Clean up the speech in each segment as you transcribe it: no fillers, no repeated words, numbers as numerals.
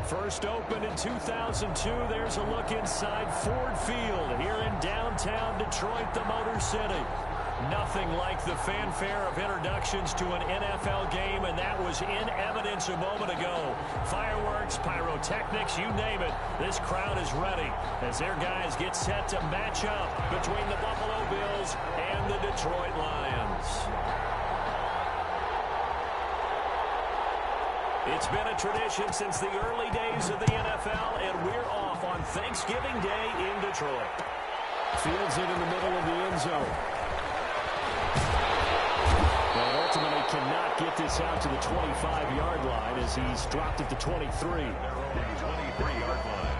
First opened in 2002. There's a look inside Ford Field here in downtown Detroit, the Motor City. Nothing like the fanfare of introductions to an NFL game, and that was in evidence a moment ago. Fireworks, pyrotechnics, you name it. This crowd is ready as their guys get set to match up between the Buffalo Bills and the Detroit Lions. It's been a tradition since the early days of the NFL, and we're off on Thanksgiving Day in Detroit. Fields it in the middle of the end zone. But ultimately cannot get this out to the 25-yard line as he's dropped at the 23. 23-yard line.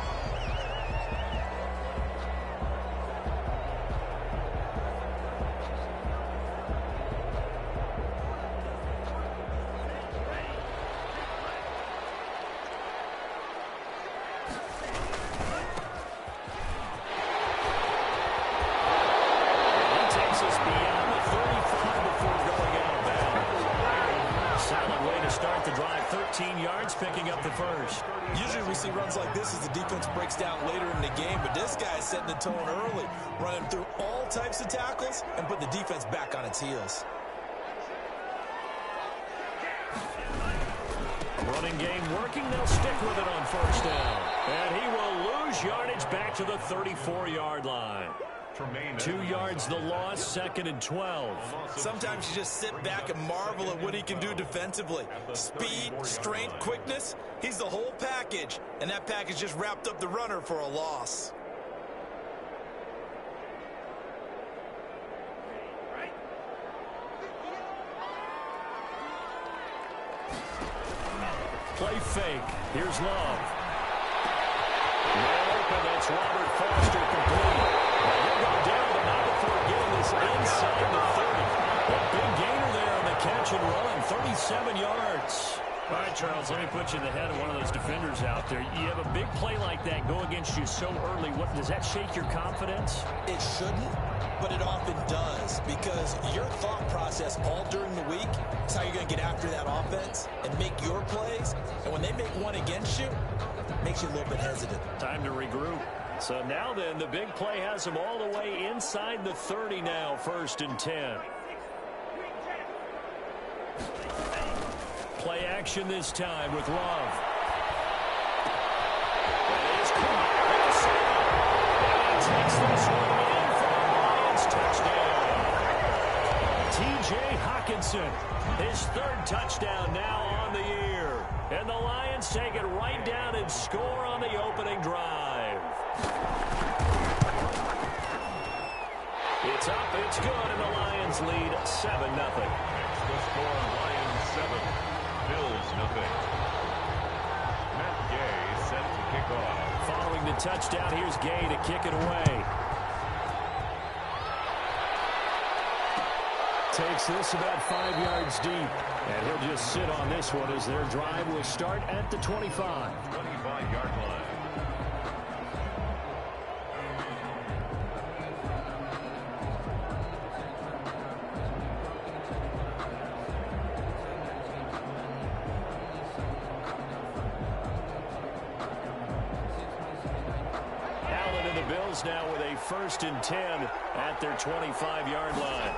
Picking up the first. Usually we see runs like this as the defense breaks down later in the game, but this guy is setting the tone early, running through all types of tackles and put the defense back on its heels. Running game working. They'll stick with it on first down. And he will lose yardage back to the 34-yard line. 2 yards the loss, 2nd and 12. Sometimes you just sit back and marvel at what he can do defensively. Speed, strength, quickness, he's the whole package. And that package just wrapped up the runner for a loss. Play fake. Here's Love. Wide open. That's Robert Foster complete. He'll go down, but not before getting this inside the 30. A big gainer there on the catch and run, 37 yards. All right, Charles, let me put you in the head of one of those defenders out there. You have a big play like that go against you so early. Does that shake your confidence? It shouldn't, but it often does, because your thought process all during the week is how you're going to get after that offense and make your plays. And when they make one against you, it makes you a little bit hesitant. Time to regroup. So now then, the big play has him all the way inside the 30 now, 1st and 10. Play action this time with Love. That is caught. And he takes this one in for the Lions touchdown. T.J. Hockenson, his 3rd touchdown now on the year. And the Lions take it right down and score on the opening drive. It's up, it's good, and the Lions lead 7-0. The score, Lions 7, Bills 0. Matt Gay set to kick off. Following the touchdown, here's Gay to kick it away. Takes this about 5 yards deep, and he'll just sit on this one as their drive will start at the 25. 25-yard line. Now with a 1st and 10 at their 25-yard line.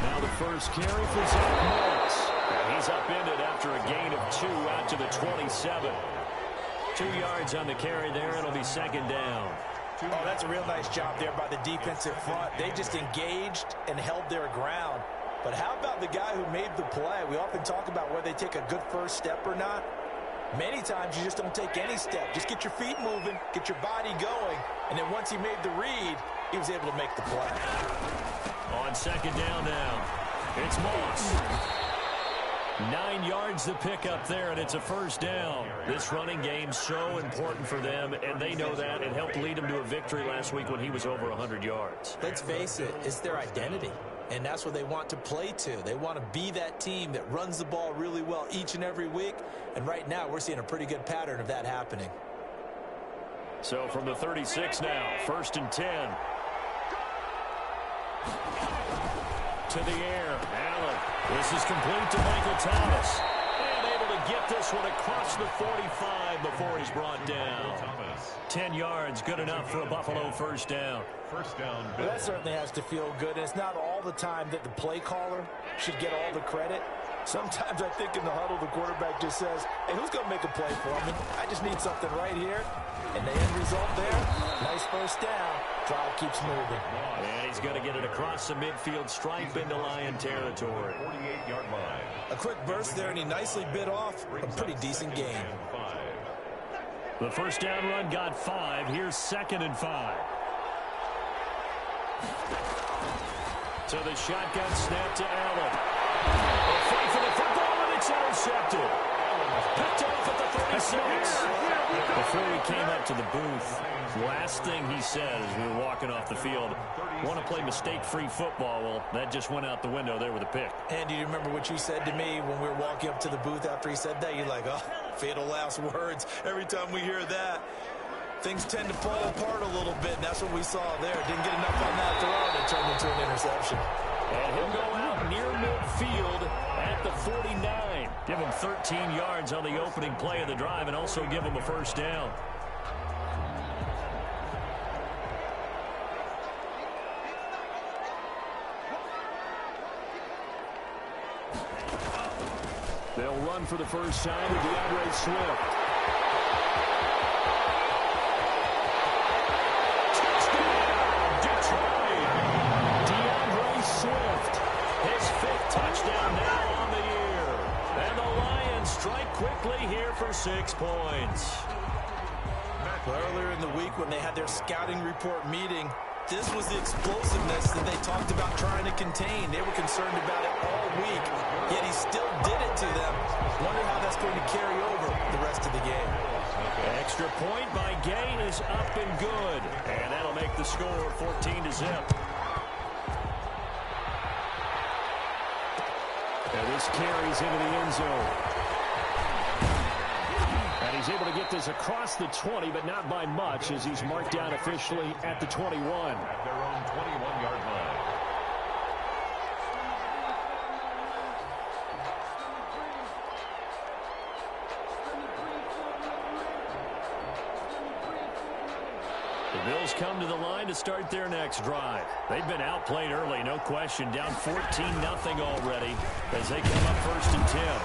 Now the first carry for Zach Moss. He's upended after a gain of 2 out to the 27. 2 yards on the carry there. It'll be 2nd down. Oh, that's a real nice job there by the defensive front. They just engaged and held their ground. But how about the guy who made the play? We often talk about whether they take a good first step or not. Many times you just don't take any step. Just get your feet moving, get your body going, and then once he made the read, he was able to make the play. On 2nd down now, it's Moss. 9 yards the pickup there, and it's a 1st down. This running game so important for them, and they know that. It helped lead them to a victory last week when he was over 100 yards. Let's face it, it's their identity. And that's what they want to play to. They want to be that team that runs the ball really well each and every week. And right now, we're seeing a pretty good pattern of that happening. So from the 36 now, 1st and 10. To the air, Allen. This is complete to Michael Thomas. And able to get this one across the 45 before he's brought down. 10 yards, good enough for a Buffalo first down. First down, Well, Bills. that certainly has to feel good. And it's not all the time that the play caller should get all the credit. Sometimes I think in the huddle, the quarterback just says, hey, who's going to make a play for me? I just need something right here. And the end result there, nice first down. Drive keeps moving. And he's going to get it across the midfield stripe into Lion territory. 48-yard line. A quick burst there, and he nicely bit off a pretty decent gain. The first down run got 5. Here's 2nd and 5. So the shotgun snap to Allen. A fight for the football, and it's intercepted. Picked off at the 36. Before we came up to the booth, last thing he said as we were walking off the field, want to play mistake-free football. Well, that just went out the window there with a pick. Andy, do you remember what you said to me when we were walking up to the booth after he said that? You're like, oh, fatal last words. Every time we hear that, things tend to fall apart a little bit, and that's what we saw there. Didn't get enough on that throw, and it turned into an interception. And he'll go out near midfield at the 49. Give him 13 yards on the opening play of the drive and also give him a first down. They'll run for the first time with DeAndre Swift. Touchdown, Detroit! DeAndre Swift, his 5th touchdown now on the year. And the Lions strike quickly here for 6 points. Well, earlier in the week when they had their scouting report meeting, this was the explosiveness that they talked about trying to contain. They were concerned about it all week, yet he still did it to them. Wonder how that's going to carry over the rest of the game. Extra point by Gain is up and good. And that'll make the score 14-0. And this carries into the end zone. And he's able to get this across the 20, but not by much, as he's marked down officially at the 21. At their own 21-yard line. The Bills come to the line to start their next drive. They've been outplayed early, no question. Down 14-0 already as they come up 1st and 10.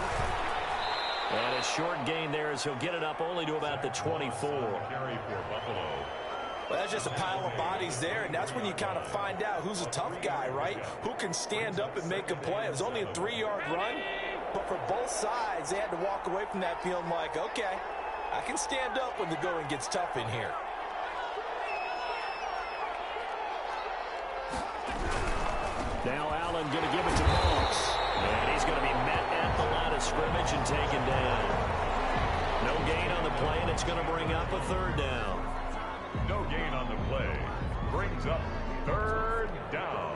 And a short gain there as he'll get it up only to about the 24. Carry for Buffalo. Well, that's just a pile of bodies there, and that's when you kind of find out who's a tough guy, right? Who can stand up and make a play. It was only a 3-yard run, but for both sides, they had to walk away from that feeling like, okay, I can stand up when the going gets tough in here. Now Allen going to give it to Moss. And he's going to be met at the line of scrimmage and taken down. No gain on the play, and it's going to bring up a 3rd down. No gain on the play. Brings up 3rd down.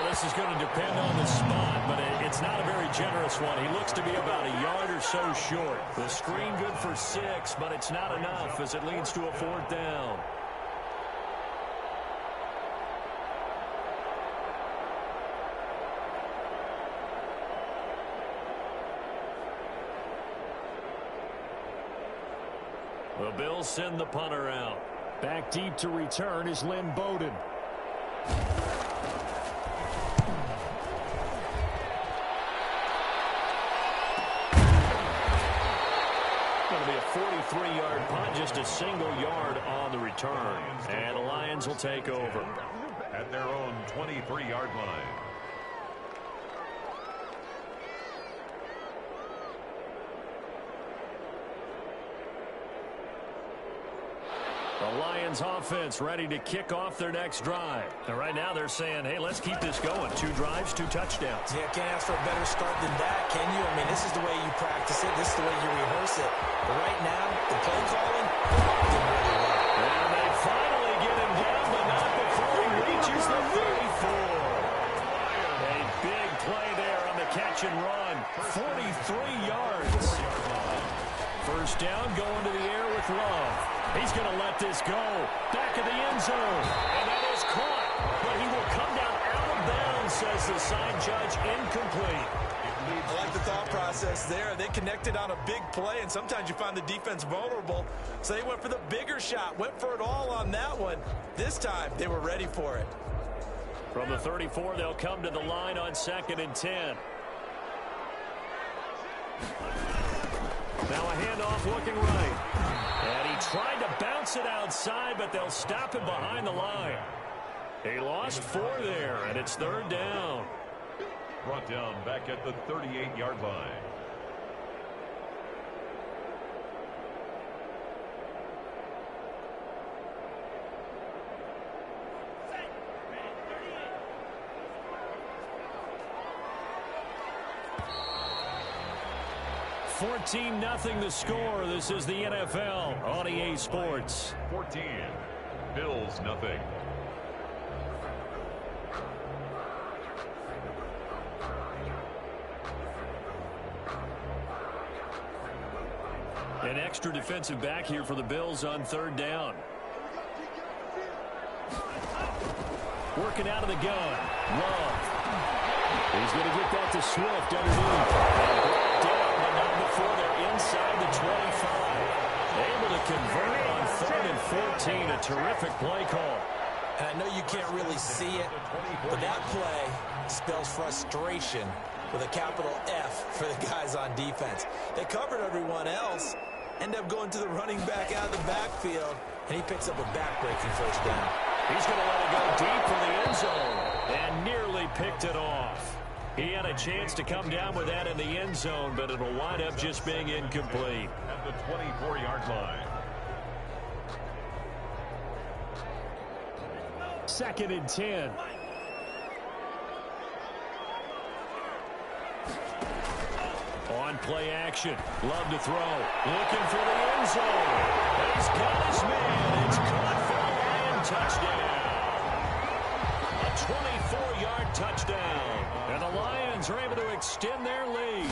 This is going to depend on the spot, but it's not a very generous one. He looks to be about a yard or so short. The screen good for 6, but it's not enough as it leads to a 4th down. The Bills send the punter out. Back deep to return is Lynn Bowden. Going to be a 43-yard punt, just a single yard on the return. And the Lions will take over. At their own 23-yard line. The Lions offense ready to kick off their next drive. And right now they're saying, hey, let's keep this going. 2 drives, 2 touchdowns. Yeah, can't ask for a better start than that, can you? I mean, this is the way you practice it. This is the way you rehearse it. But right now, the play calling, they're locked in really well. And they finally get him down, but not before he reaches the 34. A big play there on the catch and run. 43 yards. First down, going to the air with Love. He's going to let this go. Back of the end zone. And that is caught. But he will come down out of bounds, says the side judge. Incomplete. I like the thought process there. They connected on a big play, and sometimes you find the defense vulnerable. So they went for the bigger shot, went for it all on that one. This time, they were ready for it. From the 34, they'll come to the line on 2nd and 10. Now a handoff looking right. And he tried to bounce it outside, but they'll stop him behind the line. He lost 4 there, and it's 3rd down. Brought down back at the 38-yard line. $14-0 the score. This is the NFL on EA Sports. 14. Bills nothing. An extra defensive back here for the Bills on 3rd down. Working out of the gun. Love. He's going to get that to Swift underneath. And brought down, but not before they're inside the 25. Able to convert on 3rd and 14. A terrific play call. And I know you can't really see it, but that play spells frustration with a capital F for the guys on defense. They covered everyone else, end up going to the running back out of the backfield, and he picks up a back-breaking first down. He's going to let it go deep for the end zone and nearly picked it off. He had a chance to come down with that in the end zone, but it'll wind up just being incomplete. At the 24-yard line. 2nd and 10. On play action. Love to throw. Looking for the end zone. He's got his man. It's caught for a Lion touchdown. A 24-yard touchdown. And the Lions are able to extend their lead.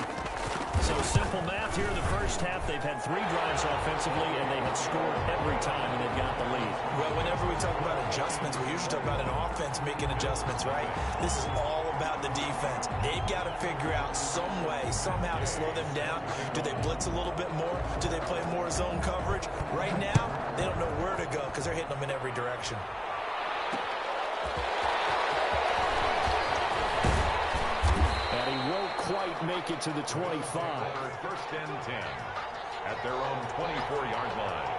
So simple math here in the first half. They've had 3 drives offensively, and they have scored every time, and they've got the lead. Well, whenever we talk about adjustments, we usually talk about an offense making adjustments, right? This is all about the defense. They've got to figure out some way, somehow to slow them down. Do they blitz a little bit more? Do they play more zone coverage? Right now, they don't know where to go because they're hitting them in every direction. And he won't quite make it to the 25. First and 10 at their own 24-yard line.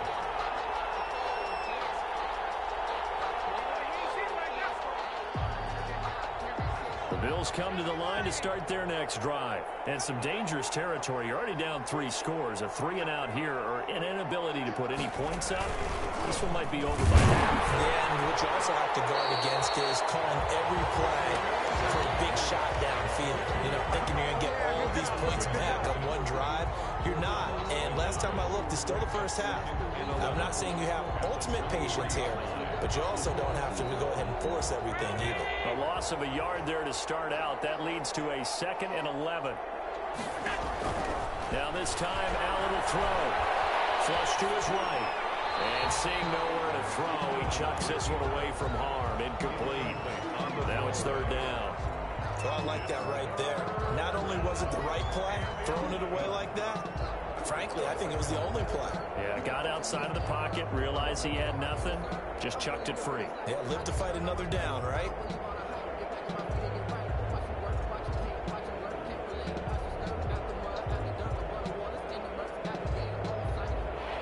The Bills come to the line to start their next drive. And some dangerous territory. You're already down 3 scores. A 3-and-out here or an inability to put any points up. This one might be over by half. Yeah, and what you also have to guard against is calling every play for a big shot downfield. You know, thinking you're going to get all of these points back on one drive. You're not. And last time I looked, it's still the first half. I'm not saying you have ultimate patience here, but you also don't have to go ahead and force everything either. A loss of a yard there to start out. That leads to a 2nd and 11. Now this time, Allen will throw. Flush to his right. And seeing nowhere to throw, he chucks this one away from harm. Incomplete. Now it's 3rd down. Well, I like that right there. Not only was it the right play, throwing it away like that, frankly, I think it was the only play. Yeah, got outside of the pocket, realized he had nothing, just chucked it free. Yeah, live to fight another down, right?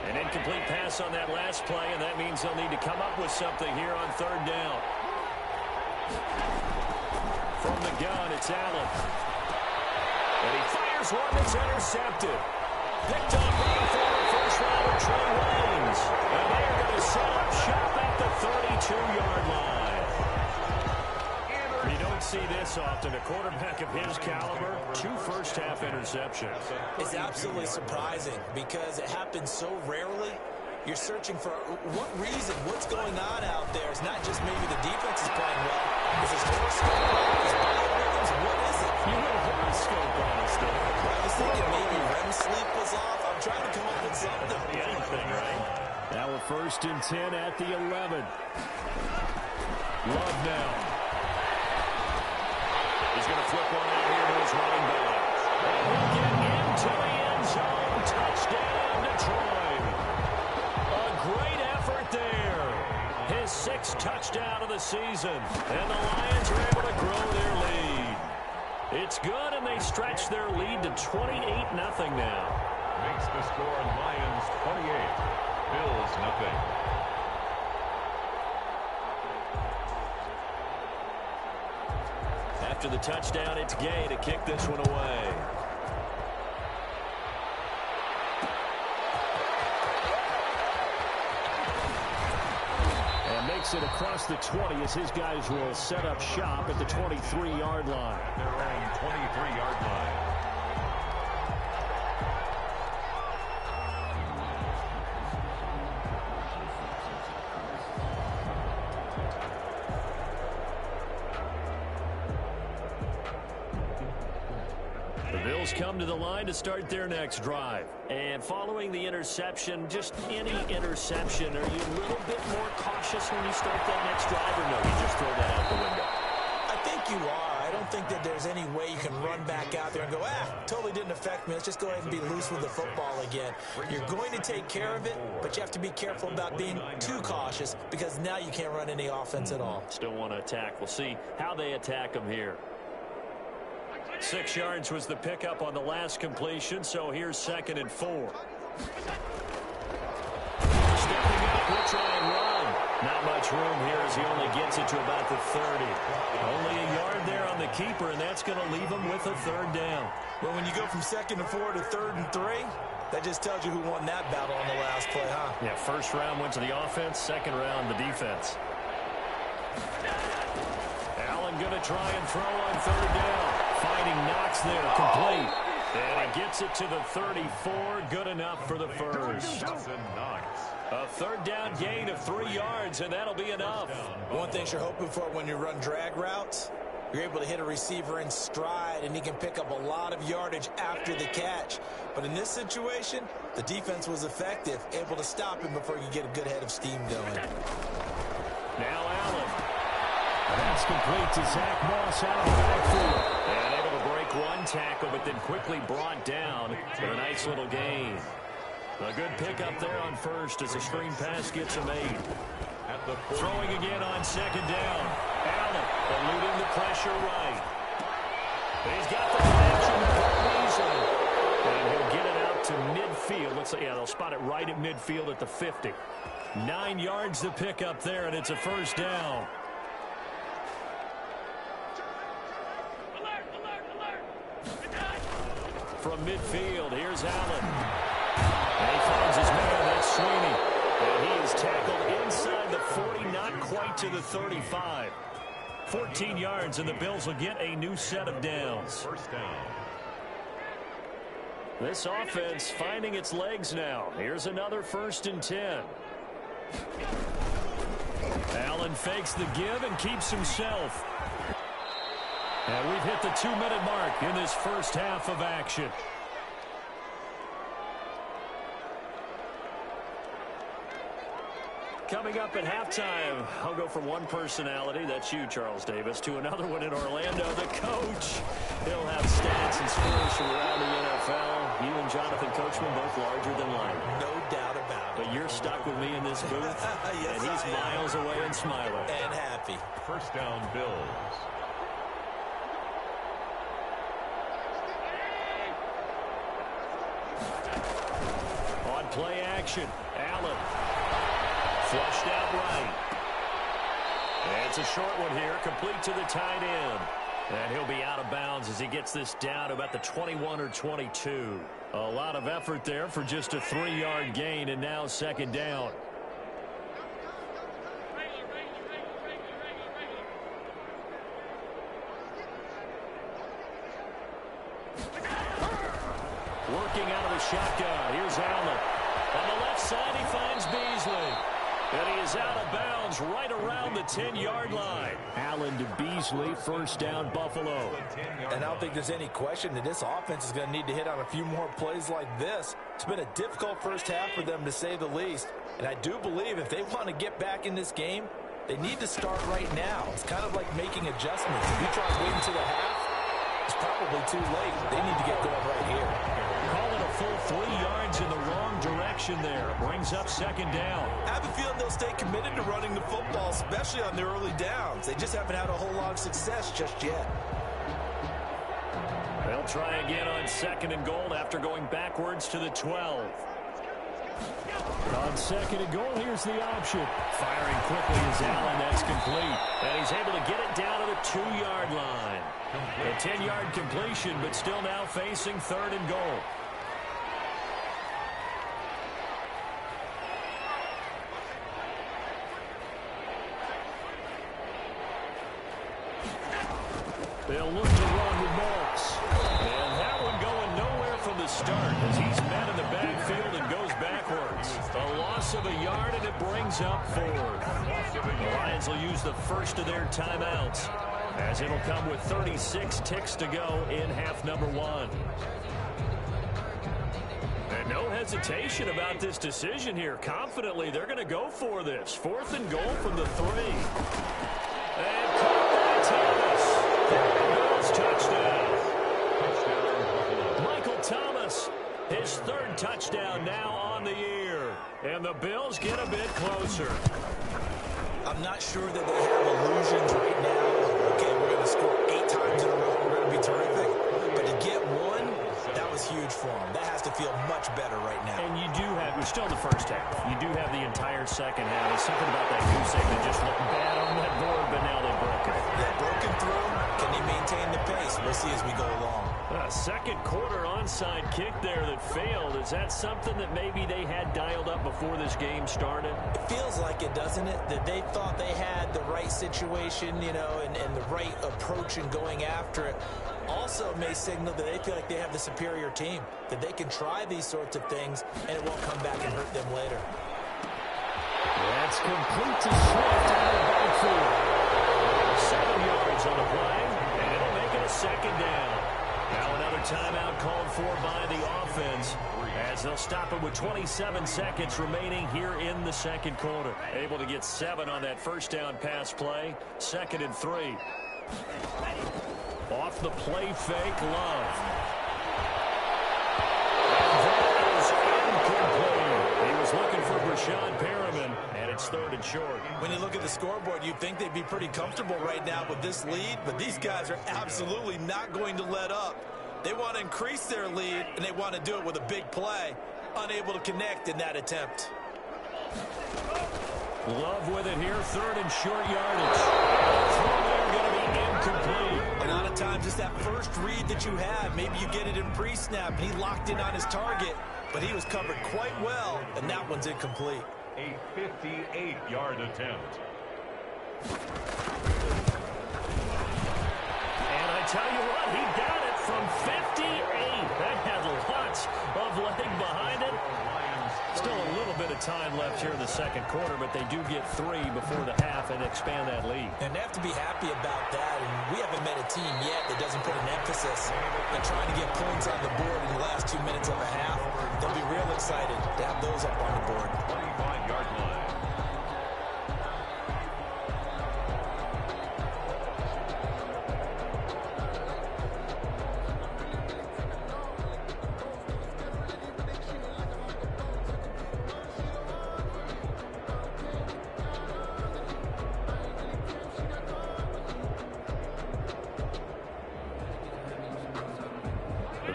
An incomplete pass on that last play, and that means they'll need to come up with something here on 3rd down. From the gun, it's Allen. And he fires one that's intercepted. Picked up right for the first first rounder, Trey Waynes. And they're going to set up shop at the 32-yard line. You don't see this often. A quarterback of his caliber, 2 first-half interceptions. It's absolutely surprising because it happens so rarely. You're searching for what reason, what's going on out there. It's not just maybe the defense is playing well. Is his horoscope wrong? His biorhythms? What is it? You have a horoscope on us, Dave. I was thinking maybe REM sleep was off. I'm trying to come up with something. Anything, right? Now a 1st and 10 at the 11. Love now. He's going to flip one out here to his running back. And he'll get into the end zone. Touchdown, Detroit. A great effort there. His 6th touchdown of the season. And the Lions are able to grow their lead. It's good, and they stretch their lead to 28-0 now. Makes the score Lions 28, Bills nothing. After the touchdown, it's Gay to kick this one away. And makes it across the 20 as his guys will set up shop at the 23-yard line. At their own 23-yard line. Come to the line to start their next drive. And following the interception, just any interception, are you a little bit more cautious when you start that next drive, or no, you just throw that out the window? I think you are. I don't think that there's any way you can run back out there and go, totally didn't affect me. Let's just go ahead and be loose with the football again. You're going to take care of it, but you have to be careful about being too cautious because now you can't run any offense at all. Still want to attack. We'll see how they attack them here. 6 yards was the pickup on the last completion, so here's 2nd and 4. Stepping up, we'll try and run. Not much room here as he only gets it to about the 30. Only a yard there on the keeper, and that's going to leave him with a 3rd down. Well, when you go from 2nd and 4 to 3rd and 3, that just tells you who won that battle on the last play, huh? Yeah, 1st round went to the offense, 2nd round the defense. Allen going to try and throw on 3rd down. Finding Knox there, complete. And he gets it to the 34, good enough for the first. A 3rd down gain of 3 yards, and that'll be enough. One thing you're hoping for when you run drag routes, you're able to hit a receiver in stride, and he can pick up a lot of yardage after the catch. But in this situation, the defense was effective, able to stop him before you get a good head of steam going. Now Allen. That's complete to Zach Moss out of the backfield. And able to break one tackle, but then quickly brought down for a nice little gain. A good pickup there on 1st as the screen pass gets him 8. Throwing again on 2nd down. Allen eluding the pressure right. He's got the connection easily. And he'll get it out to midfield. Let's say, yeah, they'll spot it right at midfield at the 50. 9 yards to pick up there, and it's a 1st down. From midfield, here's Allen. And he finds his man, that's Sweeney. And he is tackled inside the 40, not quite to the 35. 14 yards, and the Bills will get a new set of downs. 1st down. This offense finding its legs now. Here's another 1st and 10. Allen fakes the give and keeps himself. And we've hit the 2-minute mark in this first half of action. Coming up at halftime, I'll go from one personality, that's you, Charles Davis, to another one in Orlando, the coach. He'll have stats and scores from around the NFL. You and Jonathan Coachman both larger than life. No doubt about it. But you're stuck with me in this booth, yes, and he's miles away and smiling. And happy. 1st down, Bills. On play action, Allen. Flushed out right. And it's a short one here, complete to the tight end. And he'll be out of bounds as he gets this down to about the 21 or 22. A lot of effort there for just a 3-yard gain, and now second down. Working out of the shotgun. Here's Allen. On the left side, he finds Beasley. And he is out of bounds right around the 10-yard line. Allen to Beasley, first down, Buffalo. And I don't think there's any question that this offense is going to need to hit on a few more plays like this. It's been a difficult first half for them, to say the least. And I do believe if they want to get back in this game, they need to start right now. It's kind of like making adjustments. If you try to wait until the half, it's probably too late. They need to get going right here. Call it a full 3 yards in the wrong direction there. Brings up second down. I have a feeling they'll stay committed to running the football, especially on their early downs. They just haven't had a whole lot of success just yet. They'll try again on second and goal after going backwards to the 12. On second and goal, here's the option. Firing quickly is Allen. That's complete. And he's able to get it down to the 2-yard line. A 10-yard completion, but still now facing third and goal. They'll look to run with Moss. And that one going nowhere from the start as he's met in the backfield and goes backwards. A loss of a yard, and it brings up fourth. The Lions will use the first of their timeouts as it'll come with 36 ticks to go in half number 1. And no hesitation about this decision here. Confidently, they're going to go for this. 4th and goal from the 3. And caught by Thomas. Touchdown. Michael Thomas, his 3rd touchdown now on the year. And the Bills get a bit closer. I'm not sure that they have illusions right now. Okay, we're going to score 8 times in a row. We're going to be terrific. But to get one, that was huge for them. That has to feel much better right now. And you do have, we're still in the first half. You do have the entire second half. There's something about that goose egg that just looked bad on that board, but now they broke it. They're broken through. Can they maintain the pace? We'll see as we go along. Second quarter onside kick there that failed. Is that something that maybe they had dialed up before this game started? It feels like it, doesn't it? That they thought they had the right situation, you know, and the right approach in going after it. Also may signal that they feel like they have the superior team, that they can try these sorts of things and it won't come back and hurt them later. That's complete to Swift out of the backfield. 7 yards on the play, and it'll make it a second down. Now another timeout called for by the offense as they'll stop it with 27 seconds remaining here in the second quarter. Able to get 7 on that first down pass play. 2nd and 3. Off the play fake, Love. And that is incomplete. He was looking for Brashad Perriman, and it's 3rd and short. When you look at the scoreboard, you'd think they'd be pretty comfortable right now with this lead, but these guys are absolutely not going to let up. They want to increase their lead, and they want to do it with a big play. Unable to connect in that attempt. Love with it here, 3rd and short yardage. Throw there going to be incomplete. A lot of times it's that first read that you have. Maybe you get it in pre-snap, and he locked in on his target, but he was covered quite well, and that one's incomplete. A 58-yard attempt. And I tell you what, he got it from 58. That had lots of leg behind it. Still a little bit of time left here in the second quarter, but they do get 3 before the half and expand that lead. And they have to be happy about that. And we haven't met a team yet that doesn't put an emphasis on trying to get points on the board in the last 2 minutes of a half. They'll be real excited to have those up on the board. 25-yard line.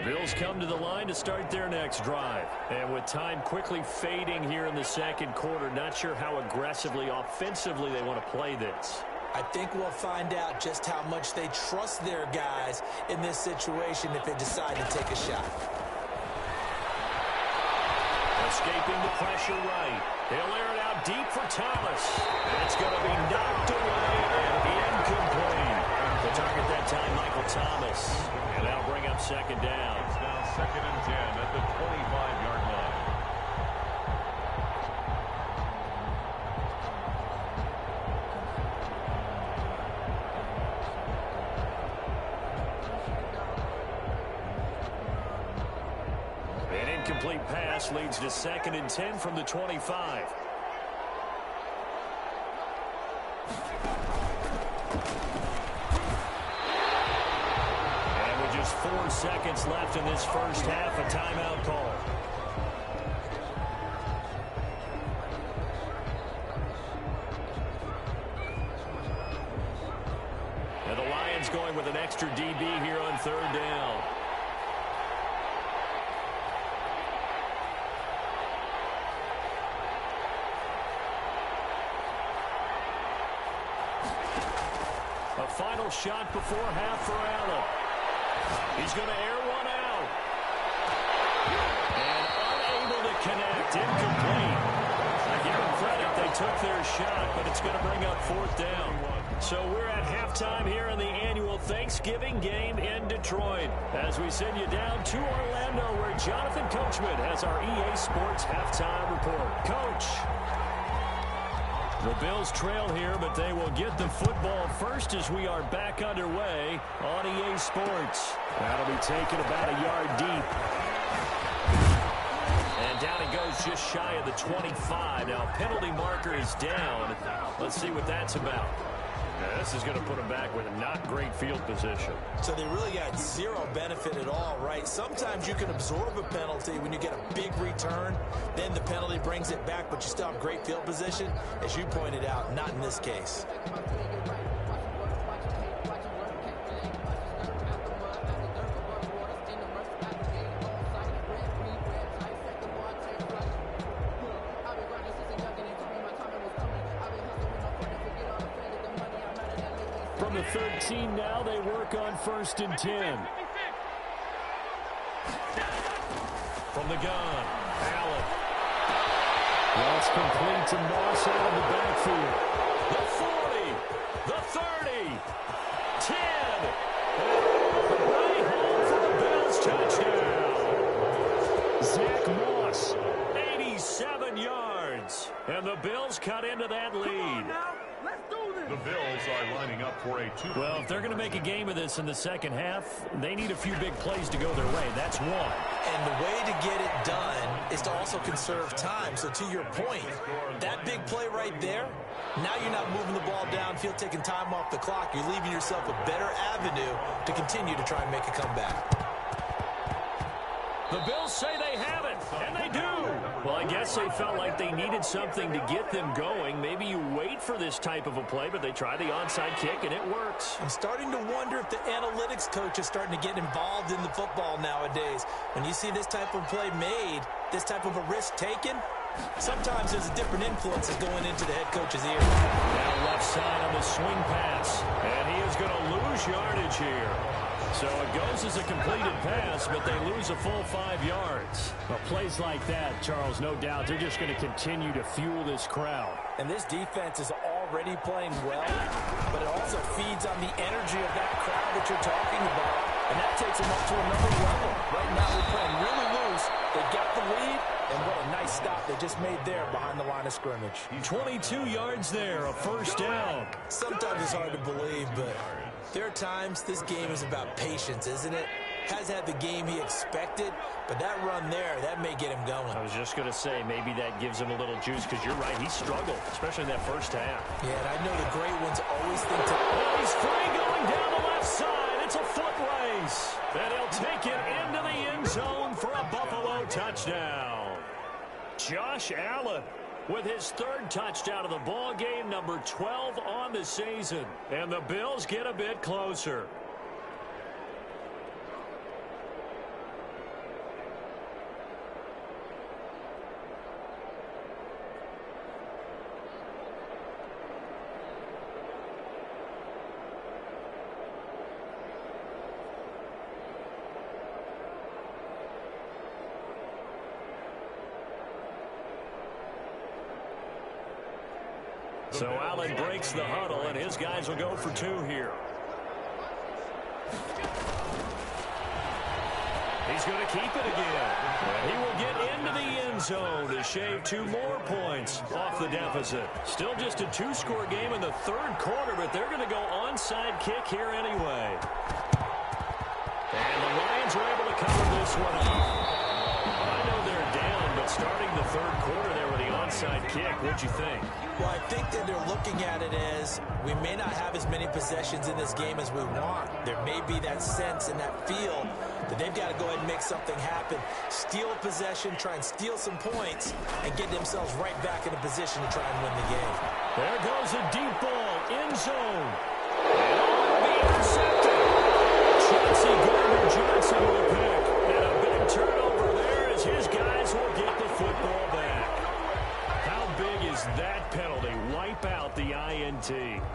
Bills come to the line to start their next drive. And with time quickly fading here in the second quarter, not sure how aggressively, offensively they want to play this. I think we'll find out just how much they trust their guys in this situation if they decide to take a shot. Escaping the pressure right. He'll air it out deep for Thomas. It's going to be knocked away and incomplete. The target that time, Michael Thomas. And that'll bring up second down. It's now 2nd and 10 at the 25-yard line. An incomplete pass leads to 2nd and 10 from the 25. And with just 4 seconds left in this first half, a timeout call. And the Lions going with an extra DB here on 3rd down. A final shot before half for Allen. He's going to air one out. And unable to connect. Incomplete. I give them credit. They took their shot, but it's going to bring up 4th down. So we're at halftime here in the annual Thanksgiving game in Detroit. As we send you down to Orlando, where Jonathan Coachman has our EA Sports halftime report. Coach. The Bills trail here, but they will get the football first as we are back underway on EA Sports. That'll be taken about a yard deep. And down it goes just shy of the 25. Now, penalty marker is down. Let's see what that's about. Yeah, this is going to put them back with a not great field position. So they really got zero benefit at all, right? Sometimes you can absorb a penalty when you get a big return. Then the penalty brings it back, but you still have great field position. As you pointed out, not in this case. From the 13 now, they work on 1st and 10. From the gun, Allen. That's complete to Moss out of the backfield. The 40, the 30, 10. Right home for the Bills touchdown. Zach Moss, 87 yards. And the Bills cut into that lead. The Bills are lining up for a 2. Well, if they're going to make a game of this in the second half, they need a few big plays to go their way. That's one. And the way to get it done is to also conserve time. So to your point, that big play right there, now you're not moving the ball downfield, taking time off the clock. You're leaving yourself a better avenue to continue to try and make a comeback. The Bills say they have it, and they do. Well, I guess they felt like they needed something to get them going. Maybe you wait for this type of a play, but they try the onside kick, and it works. I'm starting to wonder if the analytics coach is starting to get involved in the football nowadays. When you see this type of play made, this type of a risk taken, sometimes there's different influences going into the head coach's ear. Now left side on the swing pass, and he is going to lose yardage here. So it goes as a completed pass, but they lose a full 5 yards. Well, plays like that, Charles, no doubt, they're just going to continue to fuel this crowd. And this defense is already playing well, but it also feeds on the energy of that crowd that you're talking about, and that takes them up to another level. Right now they're playing really loose. They got the lead, and what a nice stop they just made there behind the line of scrimmage. 22 yards there, a 1st down. Sometimes it's hard to believe, but there are times this game is about patience, isn't it? Has had the game he expected, but that run there, that may get him going. I was just going to say, maybe that gives him a little juice, because you're right, he struggled, especially in that first half. Yeah, and I know the great ones always think to... Well, he's free going down the left side. It's a foot race. And he'll take it into the end zone for a Buffalo touchdown. Josh Allen with his 3rd touchdown of the ball game, number 12 on the season. And the Bills get a bit closer. So Allen breaks the huddle, and his guys will go for 2 here. He's going to keep it again. He will get into the end zone to shave 2 more points off the deficit. Still just a 2-score game in the 3rd quarter, but they're going to go onside kick here anyway. And the Lions are able to cover this one up. I know they're down, but starting the 3rd quarter there with the onside kick, what'd you think? Well, I think that they're looking at it as we may not have as many possessions in this game as we want. There may be that sense and that feel that they've got to go ahead and make something happen. Steal a possession, try and steal some points, and get themselves right back in a position to try and win the game. There goes a deep ball, end zone. And will be intercepted. Chauncey Gardner-Johnson will pick. And a big turnover there as his guys will get the football back. How big is that penalty? Wipe out the INT.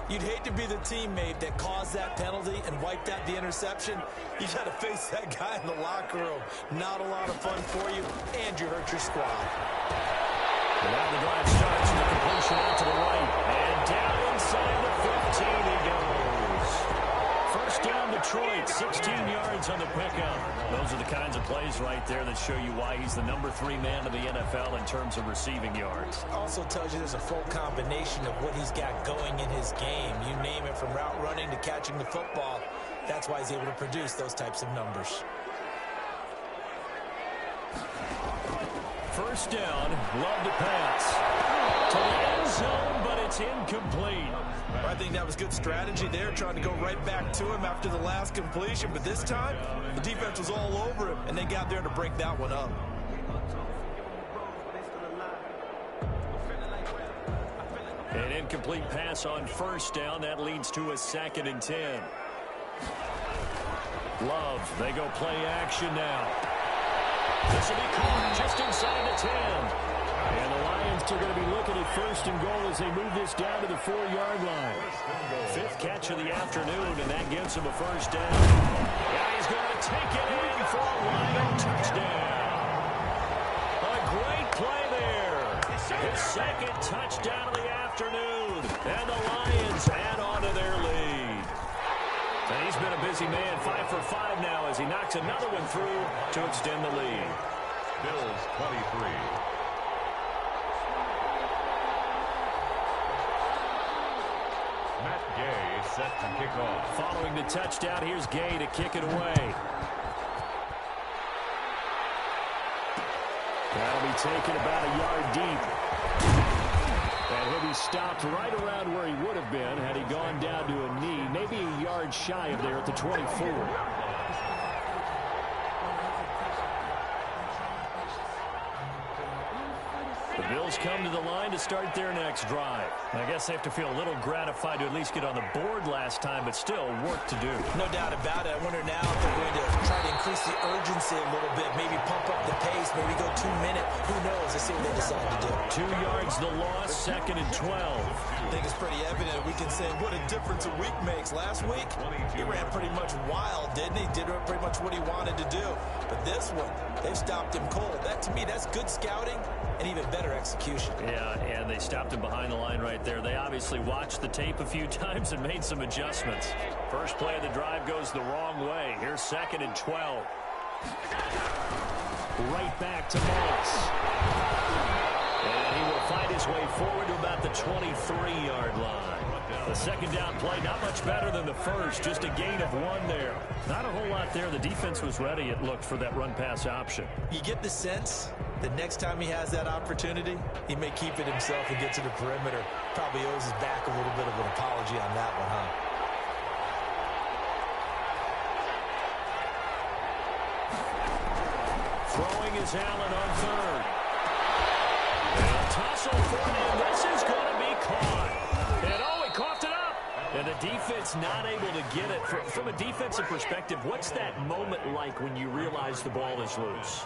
You'd hate to be the teammate that caused that penalty and wiped out the interception. You got to face that guy in the locker room. Not a lot of fun for you, and you hurt your squad. And now the drive starts with a completion out to the right. And down inside the 15 he goes. First down Detroit, 16 yards on the pickup. Those are the kinds of plays right there that show you why he's the number 3 man of the NFL in terms of receiving yards. Also tells you there's a full combination of what he's got going in his game. You name it, from route running to catching the football. That's why he's able to produce those types of numbers. First down, Love to pass. To the end zone, but it's incomplete. I think that was good strategy there, trying to go right back to him after the last completion. But this time, the defense was all over him, and they got there to break that one up. An incomplete pass on first down. That leads to a 2nd and 10. Love, they go play action now. This will be caught just inside the 10. And the Lions are going to be looking at 1st and goal as they move this down to the 4-yard line. 5th catch of the afternoon, and that gives him a first down. Yeah, he's going to take it in for a Lion touchdown. A great play there. His 2nd touchdown of the afternoon. And the Lions add on to their lead. And he's been a busy man, 5 for 5 now as he knocks another one through to extend the lead. Bills 23. Matt Gay set to kick off. Following the touchdown, here's Gay to kick it away. That'll be taken about a yard deep. And he'll be stopped right around where he would have been had he gone down to a knee, maybe a yard shy of there at the 24. The Bills come to the line to start their next drive. I guess they have to feel a little gratified to at least get on the board last time, but still work to do. No doubt about it. I wonder now if they're going to try to increase the urgency a little bit, maybe pump up the pace, maybe go 2-minute. Who knows? Let's see what they decide to do. 2 yards the loss, 2nd and 12. I think it's pretty evident. We can say what a difference a week makes. Last week, he ran pretty much wild, didn't he? Did pretty much what he wanted to do. But this one, they've stopped him cold. That, to me, that's good scouting and even better execution. Yeah, and they stopped him behind the line right there. They obviously watched the tape a few times and made some adjustments. First play of the drive goes the wrong way. Here's 2nd and 12. Right back to Moss. And he will find his way forward to about the 23-yard line. The 2nd down play, not much better than the first, just a gain of 1 there. Not a whole lot there. The defense was ready, it looked, for that run-pass option. You get the sense that next time he has that opportunity, he may keep it himself and get to the perimeter. Probably owes his back a little bit of an apology on that one, huh? Throwing is Allen on 3rd. And a tussle for him. This is going to be caught. And he coughed it up. And the defense not able to get it. From a defensive perspective, what's that moment like when you realize the ball is loose?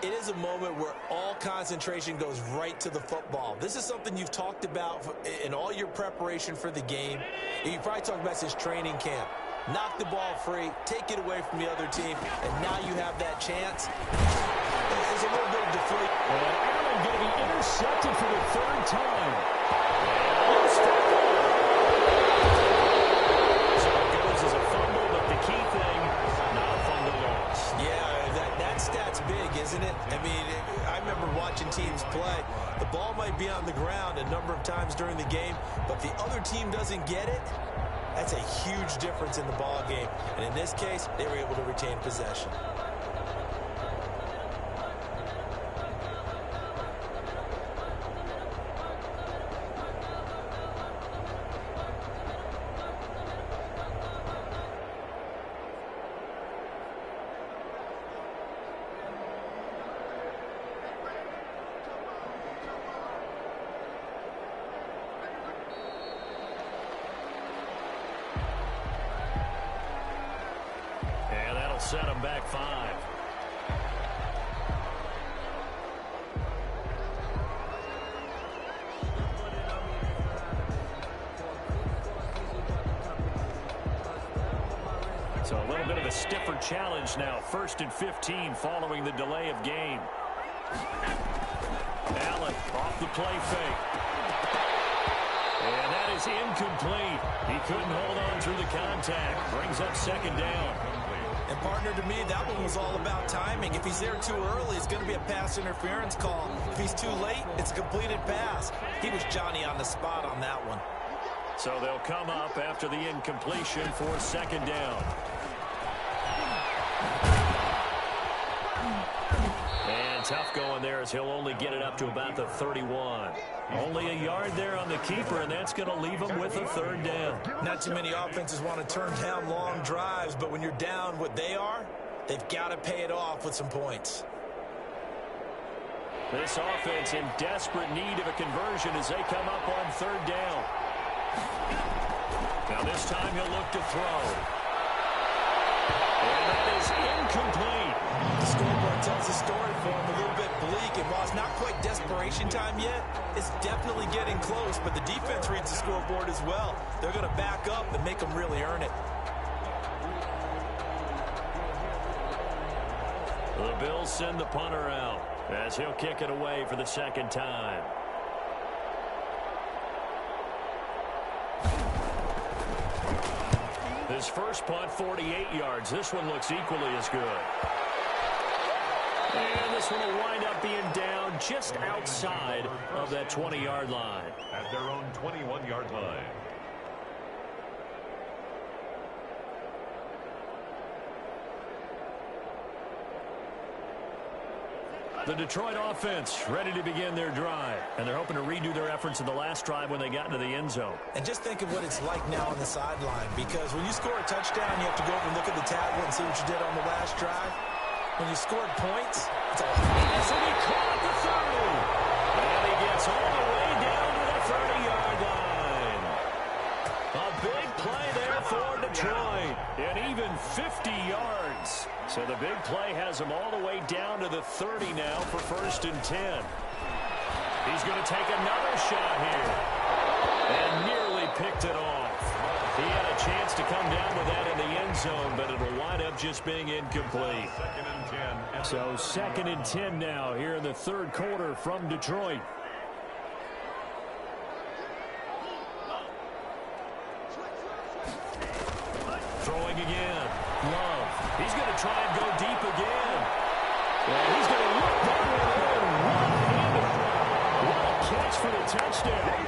It is a moment where all concentration goes right to the football. This is something you've talked about in all your preparation for the game. You probably talked about since training camp. Knock the ball free, take it away from the other team, and now you have that chance. There's a little bit of deflation. And Allen going to be intercepted for the 3rd time. isn't it? I mean, I remember watching teams play. The ball might be on the ground a number of times during the game, but if the other team doesn't get it, that's a huge difference in the ball game. And in this case, they were able to retain possession. Set them back 5. So a little bit of a stiffer challenge now. 1st and 15 following the delay of game. Allen off the play fake. And that is incomplete. He couldn't hold on through the contact. Brings up 2nd down. And, partner, to me, that one was all about timing. If he's there too early, it's going to be a pass interference call. If he's too late, it's a completed pass. He was Johnny on the spot on that one. So they'll come up after the incompletion for 2nd down. And tough going there as he'll only get it up to about the 31. Only a yard there on the keeper, and that's going to leave him with a 3rd down. Not too many offenses want to turn down long drives, but when you're down what they are, they've got to pay it off with some points. This offense in desperate need of a conversion as they come up on 3rd down. Now this time he'll look to throw. And that is incomplete. The scoreboard tells the story for him, a little bit bleak. And while it's not quite desperation time yet, it's definitely getting close. But the defense reads the scoreboard as well. They're going to back up and make them really earn it. The Bills send the punter out as he'll kick it away for the 2nd time. His first punt, 48 yards. This one looks equally as good. And this one will wind up being down just outside of that 20-yard line. At their own 21-yard line. The Detroit offense ready to begin their drive. And they're hoping to redo their efforts in the last drive when they got into the end zone. And just think of what it's like now on the sideline. Because when you score a touchdown, you have to go over and look at the tablet and see what you did on the last drive. When you scored points, it's a... And he caught the 30. And he gets all the way down to the 30-yard line. A big play there for Detroit. And even 50 yards. So the big play has him all the way down to the 30 now for 1st and 10. He's going to take another shot here. And nearly picked it off. He had a chance to come down with that in the end zone, but it'll wind up just being incomplete. 2nd and 10. So 2nd and 10 now here in the 3rd quarter from Detroit. Throwing again. Love. He's going to try and go deep again. And he's going to look that one in one-handed. What a catch for the touchdown.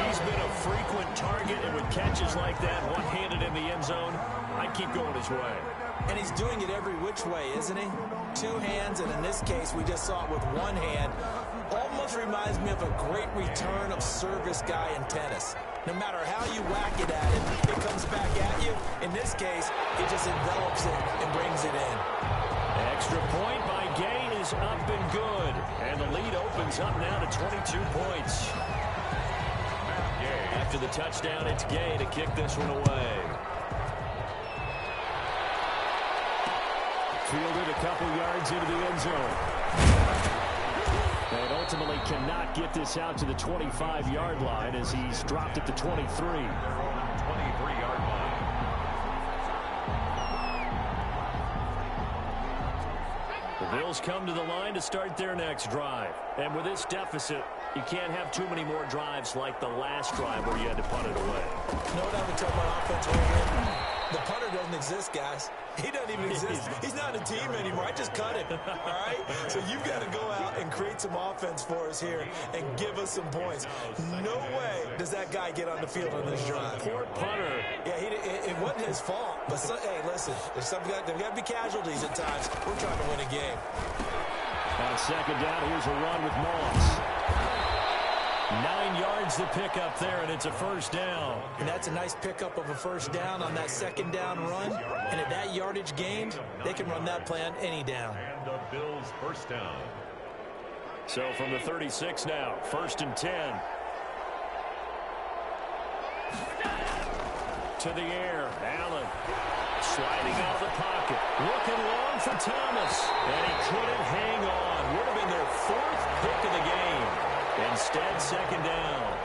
He's been a frequent target, and with catches like that, one-handed in the end zone, I keep going his way. And he's doing it every which way, isn't he? 2 hands, and in this case, we just saw it with 1 hand. Almost reminds me of a great return of service guy in tennis. No matter how you whack it at it, it comes back at you. In this case, he just envelops it and brings it in. Extra point by Gay is up and good. And the lead opens up now to 22 points. After the touchdown, it's Gay to kick this one away. Fielded a couple yards into the end zone. And ultimately cannot get this out to the 25-yard line as he's dropped at the 23. 23-yard line. The Bills come to the line to start their next drive. And with this deficit, you can't have too many more drives like the last drive where you had to punt it away. You know what I would tell my offense right here? The punter doesn't exist, guys. He doesn't even exist. He's not a team anymore. I just cut him, all right? So you've got to go out and create some offense for us here and give us some points. No way does that guy get on the field on this drive. Poor punter. Yeah, it wasn't his fault. But, hey, listen, there's got to be casualties at times. We're trying to win a game. On second down, here's a run with Moss. 9 yards to pick up there, and it's a first down. And that's a nice pickup of a first down on that second down run. And at that yardage gained, they can run that play on any down. And the Bills' first down. So from the 36 now, 1st and 10. To the air, Allen sliding out of the pocket. Looking long for Thomas. And he couldn't hang on. Would have been their 4th pick of the game. Instead, second down.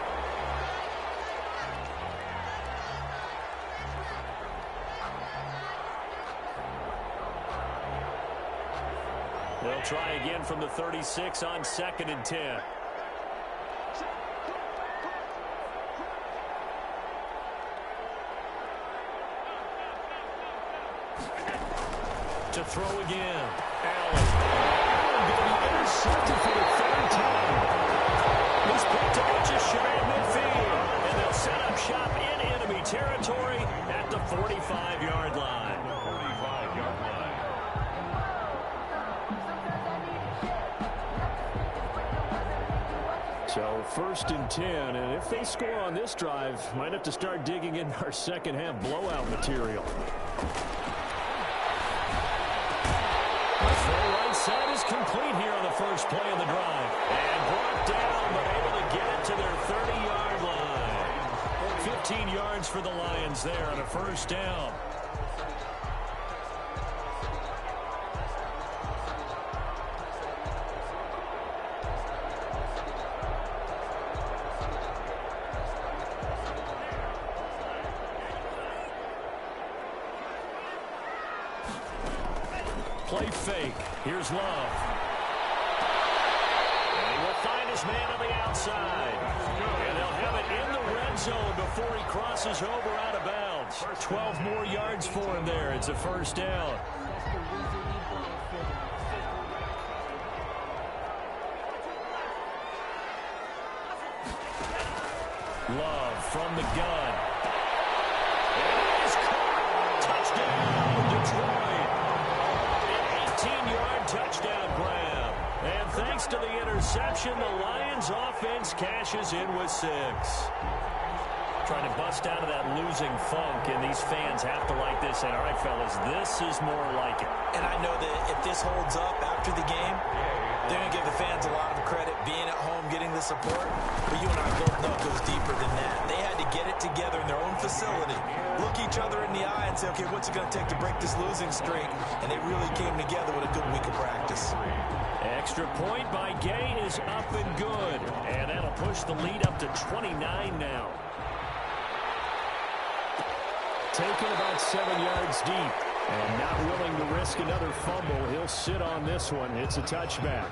They'll try again from the 36 on 2nd and 10. To throw again. Allen. Intercepted for the 3rd time. He's picked up just shy of midfield. And they'll set up shop in enemy territory at the 45-yard line. 45-yard line. So 1st and 10, and if they score on this drive, might have to start digging in our second half blowout material. The full right side is complete here on the first play of the drive. And brought down, but able to get it to their 30-yard line. 15 yards for the Lions there on a first down. Play fake. Here's Love. And he will find his man on the outside. And they'll have it in the red zone before he crosses over out of bounds. 12 more yards for him there. It's a first down. Love from the gun. And it is caught. Touchdown, Detroit. 18-yard touchdown grab. And thanks to the interception, the Lions offense cashes in with 6. Trying to bust out of that losing funk, and these fans have to like this. And all right, fellas, this is more like it. And I know that if this holds up after the game, they're going to give the fans a lot of credit being at home, getting the support. But you and I both know it goes deeper than that. They had to get it together in their own facility, look each other in the eye and say, okay, what's it going to take to break this losing streak? And they really came together with a good week of practice. Extra point by Gay is up and good. And that'll push the lead up to 29 now. Taken about 7 yards deep. And not willing to risk another fumble. He'll sit on this one. It's a touchback.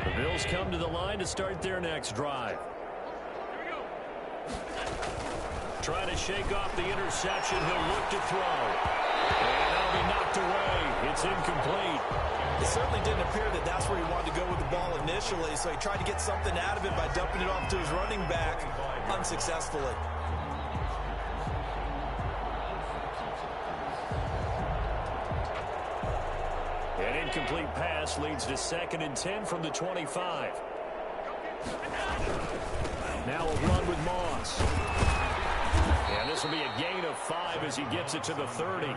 The Bills come to the line to start their next drive. Trying to shake off the interception. He'll look to throw. And that'll be knocked away. It's incomplete. It certainly didn't appear that that's where he wanted to go with the ball initially, so he tried to get something out of it by dumping it off to his running back unsuccessfully. An incomplete pass leads to 2nd and 10 from the 25. Now a run with Moss. And this will be a gain of 5 as he gets it to the 30.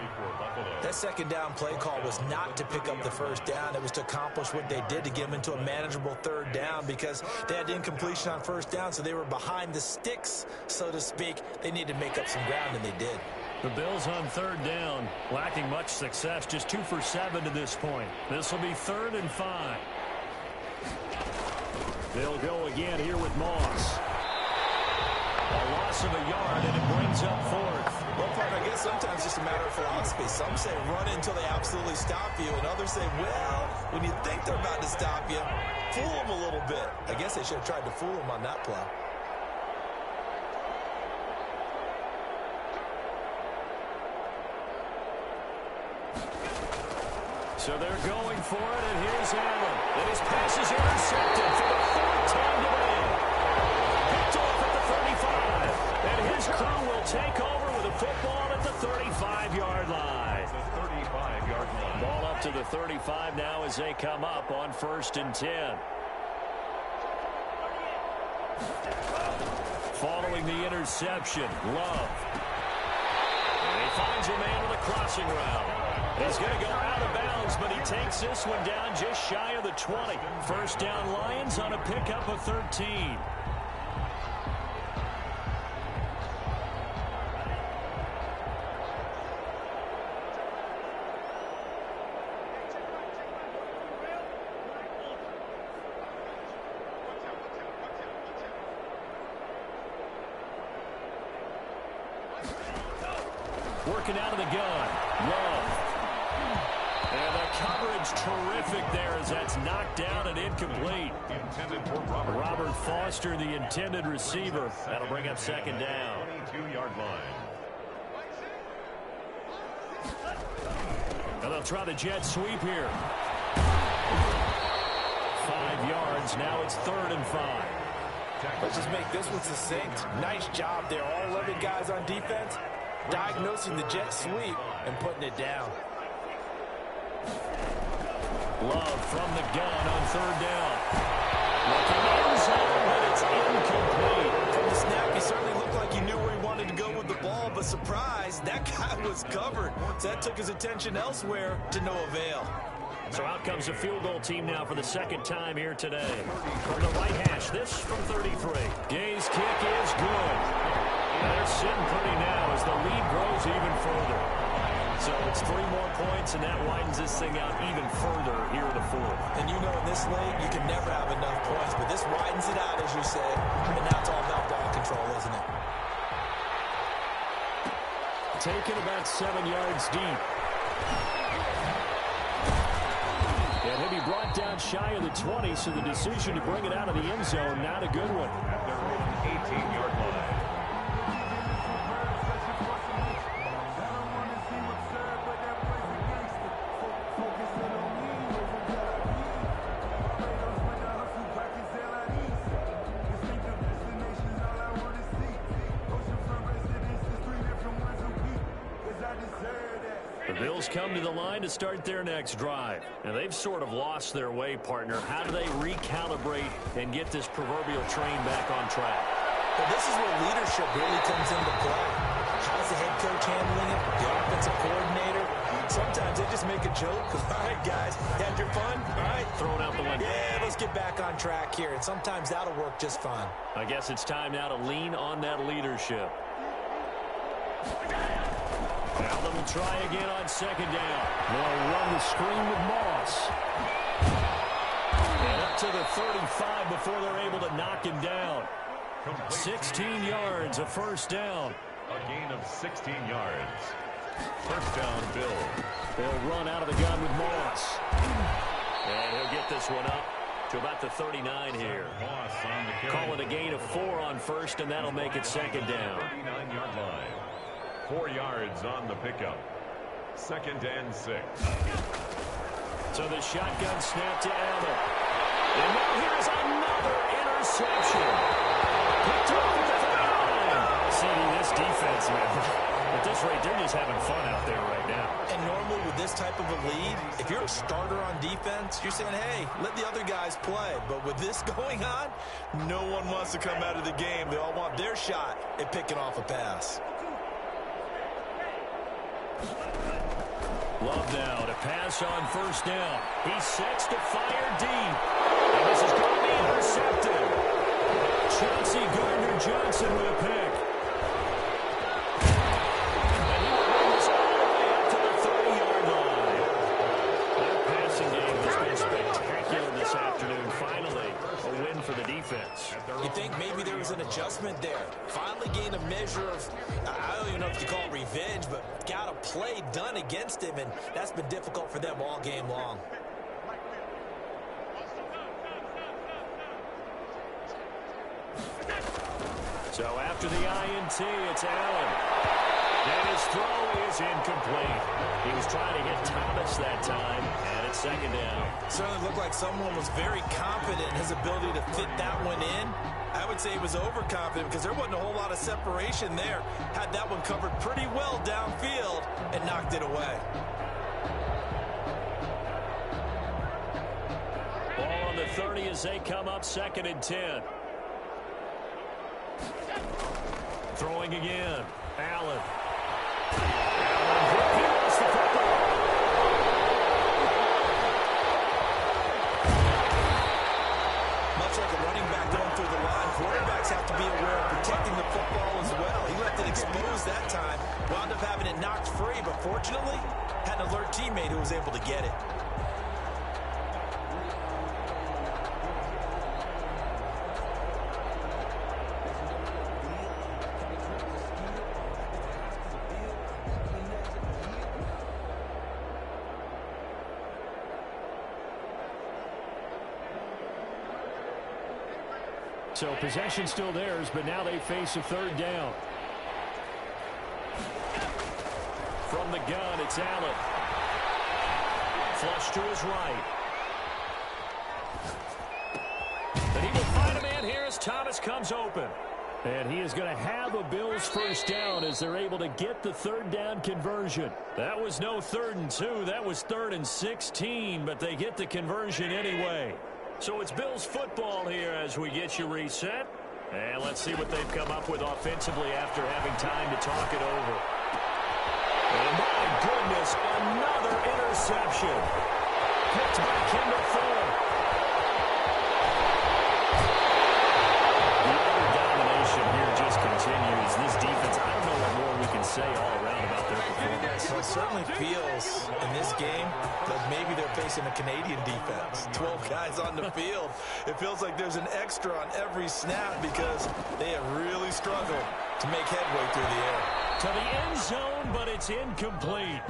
That second down play call was not to pick up the first down. It was to accomplish what they did to get them into a manageable 3rd down because they had incompletion on 1st down, so they were behind the sticks, so to speak. They needed to make up some ground, and they did. The Bills on 3rd down, lacking much success, just 2 for 7 to this point. This will be 3rd and 5. They'll go again here with Moss. A loss of a yard, and it brings up fourth. Well, partner, I guess sometimes it's just a matter of philosophy. Some say run until they absolutely stop you, and others say, well, when you think they're about to stop you, fool them a little bit. I guess they should have tried to fool them on that play. So they're going for it, and here's Allen. And his pass is intercepted for the third time today. Picked off at the 35. And his crew will take over with a football at the 35-yard line. The 35-yard line. Ball up to the 35 now as they come up on 1st and 10. Following the interception, Love. And he finds a man with a crossing route. He's going to go out of bounds, but he takes this one down just shy of the 20. First down Lions on a pickup of 13. Working out of the gun. Love. And the coverage terrific there as that's knocked down and incomplete. Intended for Robert Foster, the intended receiver. That'll bring up second down. 22-yard line. And they'll try the jet sweep here. 5 yards. Now it's 3rd and 5. Let's just make this one succinct. Nice job there. All 11 guys on defense diagnosing the jet sweep and putting it down. Love from the gun on 3rd down. Looking end zone, but it's incomplete. From the snap, he certainly looked like he knew where he wanted to go with the ball, but surprise, that guy was covered. So that took his attention elsewhere to no avail. So out comes the field goal team now for the second time here today. From the right hash, this from 33. Gay's kick is good. They're sitting pretty now as the lead grows even further. So it's 3 more points, and that widens this thing out even further here in the 4th. And you know in this league, you can never have enough points, but this widens it out, as you say, and now it's all about ball control, isn't it? Taken about 7 yards deep. And he'll be brought down shy of the 20, so the decision to bring it out of the end zone, not a good one. At their own 18-yard line. The Bills come to the line to start their next drive. And they've sort of lost their way, partner. How do they recalibrate and get this proverbial train back on track? Well, this is where leadership really comes into play. How's the head coach handling it? The offensive coordinator? Sometimes they just make a joke. All right, guys, had your fun? All right. Thrown out the window. Yeah, let's get back on track here. And sometimes that'll work just fine. I guess it's time now to lean on that leadership. Now they will try again on second down. They'll run the screen with Moss. And up to the 35 before they're able to knock him down. 16 yards, a first down. A gain of 16 yards. First down, Bills. They'll run out of the gun with Moss. And he'll get this one up to about the 39 here. Moss on the carry. Call it a gain of 4 on first, and that'll make it second down. 39-yard line. 4 yards on the pickup. 2nd and 6. So the shotgun snap to Allen. And now here's another interception. Picked off at the 39. See, this defense, man. At this rate, they're just having fun out there right now. And normally with this type of a lead, if you're a starter on defense, you're saying, hey, let the other guys play. But with this going on, no one wants to come out of the game. They all want their shot at picking off a pass. Love now to pass on first down. He sets to fire deep. And this is going to be intercepted. Chauncey Gardner-Johnson with a pick. And he will bring this all the way up to the 30-yard line. That passing game has been spectacular this afternoon. Finally, a win for the defense. defense. You think maybe there was an adjustment there. Finally gained a measure of, I don't even know if you call it revenge, but got a play done against him, and that's been difficult for them all game long. So after the INT, it's Allen. And his throw is incomplete. He was trying to hit Thomas that time, and it's second down. Certainly looked like someone was very confident in his ability to fit that one in. I would say he was overconfident because there wasn't a whole lot of separation there. Had that one covered pretty well downfield and knocked it away. Ball on the 30 as they come up, 2nd and 10. Throwing again. Allen. He lost the football. Much like a running back going through the line, quarterbacks have to be aware of protecting the football as well. He left it exposed that time. Wound up having it knocked free, but fortunately, had an alert teammate who was able to get it. So possession still theirs, but now they face a 3rd down. From the gun, it's Allen. Flush to his right. But he will find a man here as Thomas comes open. And he is going to have a Bills 1st down as they're able to get the 3rd down conversion. That was no 3rd and 2. That was 3rd and 16, but they get the conversion anyway. So it's Bills football here as we get you reset. And let's see what they've come up with offensively after having time to talk it over. And my goodness, another interception. Picked by Kendall Fuller. The utter domination here just continues. This defense, I don't know what more we can say all around about their performance. Well, it certainly feels in this game like maybe they're facing a Canadian defense. 12 guys on the field. It feels like there's an extra on every snap because they have really struggled to make headway through the air. To the end zone, but it's incomplete.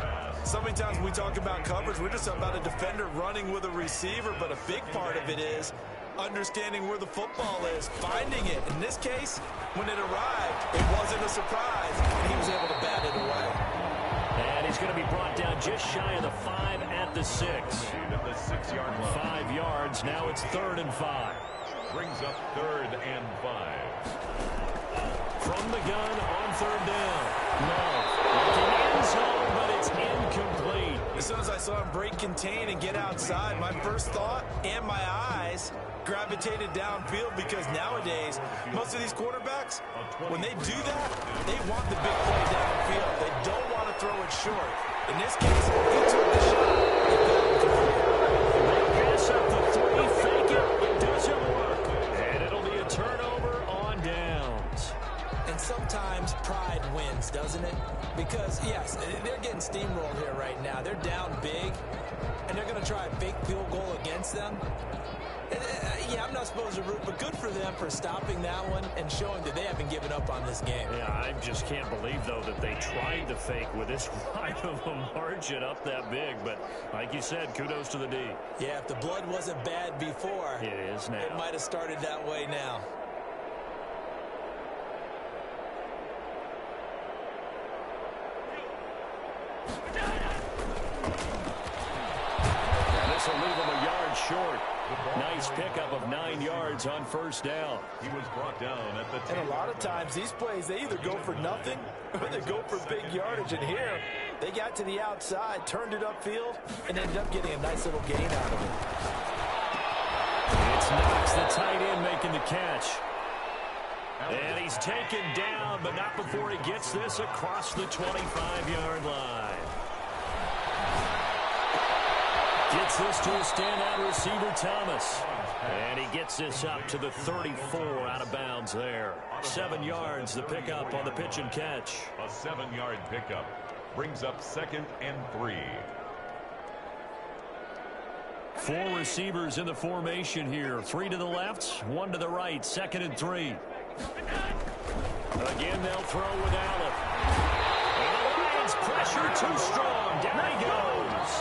So many times when we talk about coverage, we're just about a defender running with a receiver, but a big part of it is understanding where the football is, finding it. In this case, when it arrived, it wasn't a surprise, and he was able to bat it away. And he's going to be brought down just shy of the 5 at the 6. At the 6-yard line. 5 yards, now it's 3rd and 5. Brings up 3rd and 5. From the gun on 3rd down. Love looking end zone, but it's incomplete. As soon as I saw him break contain and get outside, my first thought and my eyes gravitated downfield because nowadays, most of these quarterbacks, when they do that, they want the big play downfield. They don't want to throw it short. In this case, he took the shot. They pass up the 3, fake it, it doesn't work. And it'll be a turnover on downs. And sometimes pride wins, doesn't it? Because, yes, they're getting steamrolled here right now. They're down big, and they're going to try a fake field goal against them. Yeah, I'm not supposed to root, but good for them for stopping that one and showing that they haven't given up on this game. Yeah, I just can't believe, though, that they tried to fake with this wide of a margin up that big. But like you said, kudos to the D. Yeah, if the blood wasn't bad before, it is now. It might have started that way now. And this will leave them a yard short. Nice pickup of 9 yards on 1st down. He was brought down at the 10. And a lot of times these plays, they either go for nothing or they go for big yardage. And here, they got to the outside, turned it upfield, and ended up getting a nice little gain out of it. It's Knox, the tight end, making the catch. And he's taken down, but not before he gets this across the 25-yard line. Gets this to a standout receiver, Thomas. And he gets this up to the 34 out of bounds there. 7 yards, the pickup on the pitch and catch. A 7-yard pickup brings up 2nd and 3. 4 receivers in the formation here. 3 to the left, 1 to the right. 2nd and 3. Again, they'll throw with Allen. And the Lions pressure too strong. Down he goes.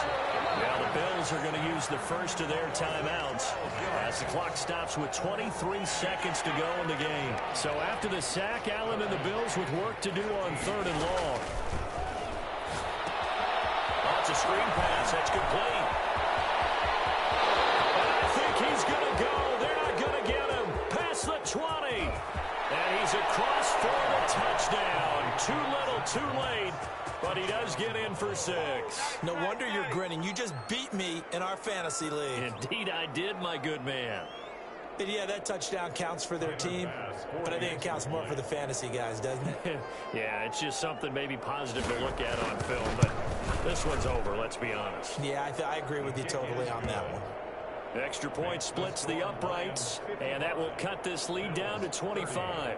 Now the Bills are going to use the first of their timeouts as the clock stops with 23 seconds to go in the game. So after the sack, Allen and the Bills with work to do on 3rd and long. Oh, it's a screen pass. That's complete. I think he's going to go. They're not going to get him. Past the 20. And he's across for the touchdown. Too little, too late. But he does get in for 6. No wonder you're grinning. You just beat me in our fantasy league. Indeed I did, my good man. And yeah, that touchdown counts for their team, but I think it counts more for the fantasy guys, doesn't it? Yeah, it's just something maybe positive to look at on film, but this one's over, let's be honest. Yeah, I agree with you totally on that one. Extra point splits the uprights, and that will cut this lead down to 25.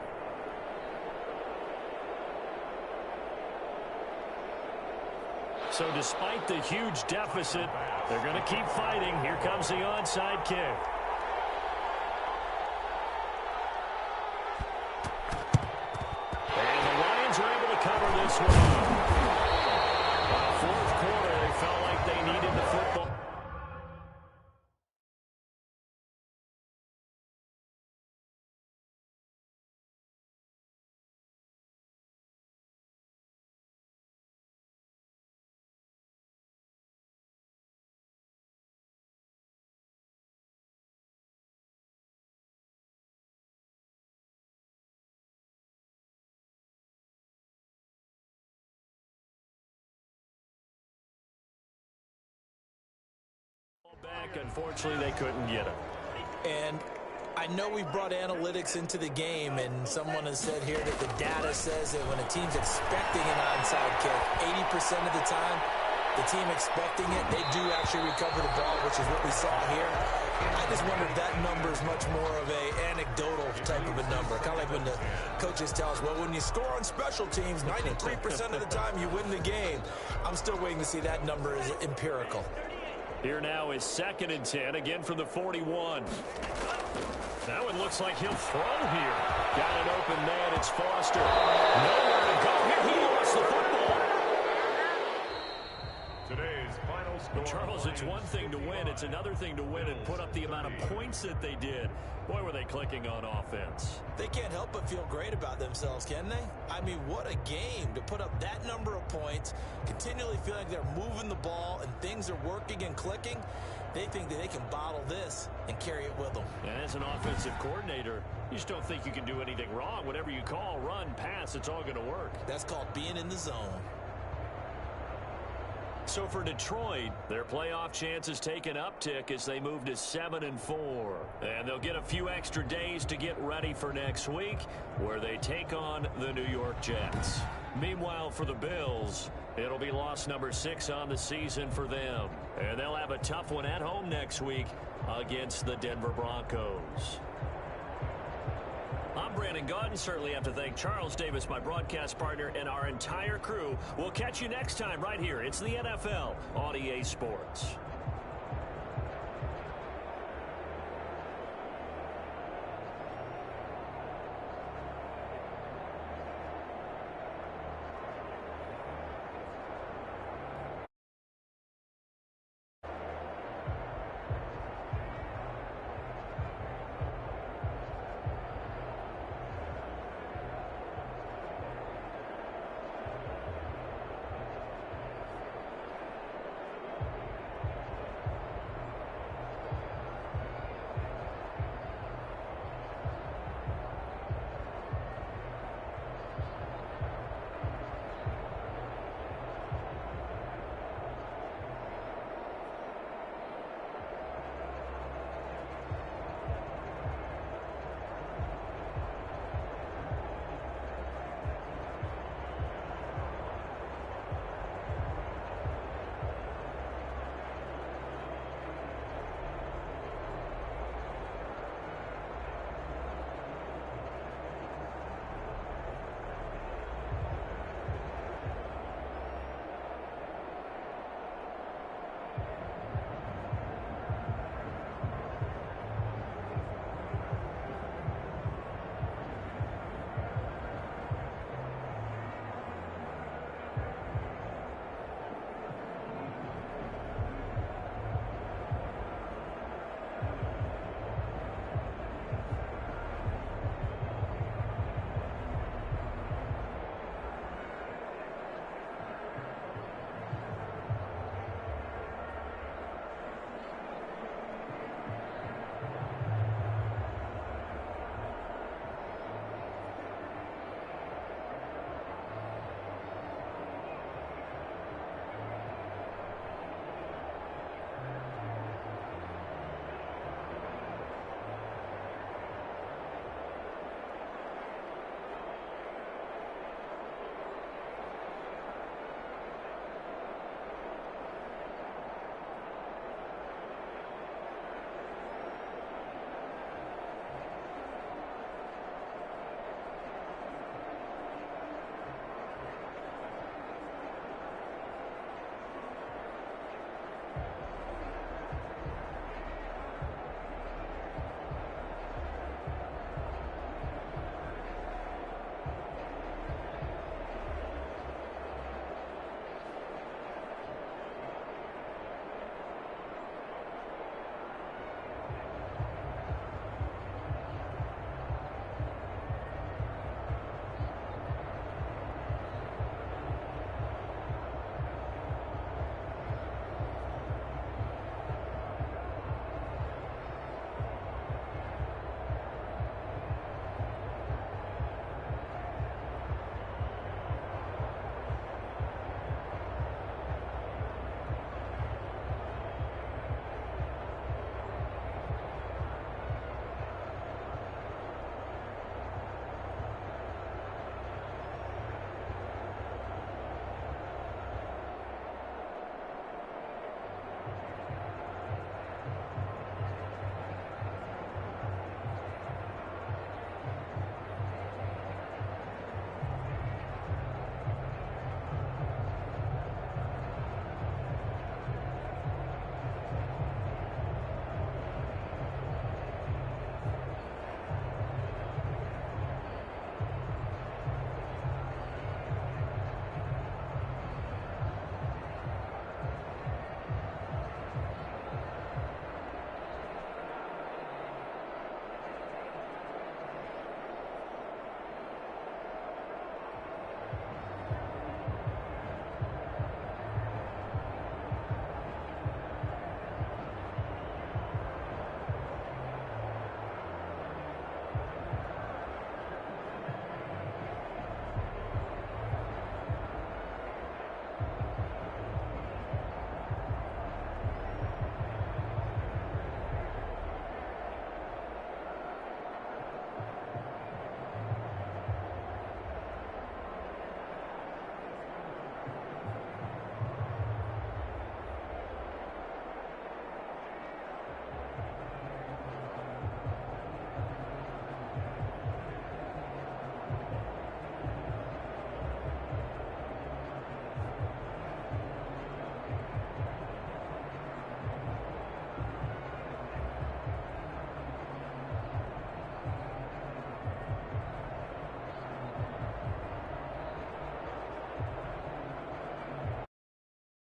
So despite the huge deficit, they're going to keep fighting. Here comes the onside kick. And the Lions are able to cover this one. Fourth quarter, they felt like they needed the football. Back, unfortunately, they couldn't get him. And I know we brought analytics into the game, and someone has said here that the data says that when a team's expecting an onside kick, 80% of the time, the team expecting it, they do actually recover the ball, which is what we saw here. I just wonder if that number is much more of a anecdotal type of a number. Kind of like when the coaches tell us, well, when you score on special teams, 93% of the time you win the game. I'm still waiting to see that number is empirical. Here now is 2nd and 10, again from the 41. That one looks like he'll throw here. Got an open man, it's Foster. Nowhere to go here, he lost the football. Today's final score. Charles, it's one thing to win, it's another thing to win and put up the amount of points that they did. Boy, were they clicking on offense. They can't help but feel great about themselves, can they? I mean, what a game to put up that number of points, continually feel like they're moving the ball and things are working and clicking. They think that they can bottle this and carry it with them. And as an offensive coordinator, you just don't think you can do anything wrong. Whatever you call, run, pass, it's all going to work. That's called being in the zone. So for Detroit, their playoff chances take an uptick as they move to 7-4. And they'll get a few extra days to get ready for next week, where they take on the New York Jets. Meanwhile, for the Bills, it'll be loss number 6 on the season for them. And they'll have a tough one at home next week against the Denver Broncos. I'm Brandon Gaudin. Certainly have to thank Charles Davis, my broadcast partner, and our entire crew. We'll catch you next time right here. It's the NFL on EA Sports.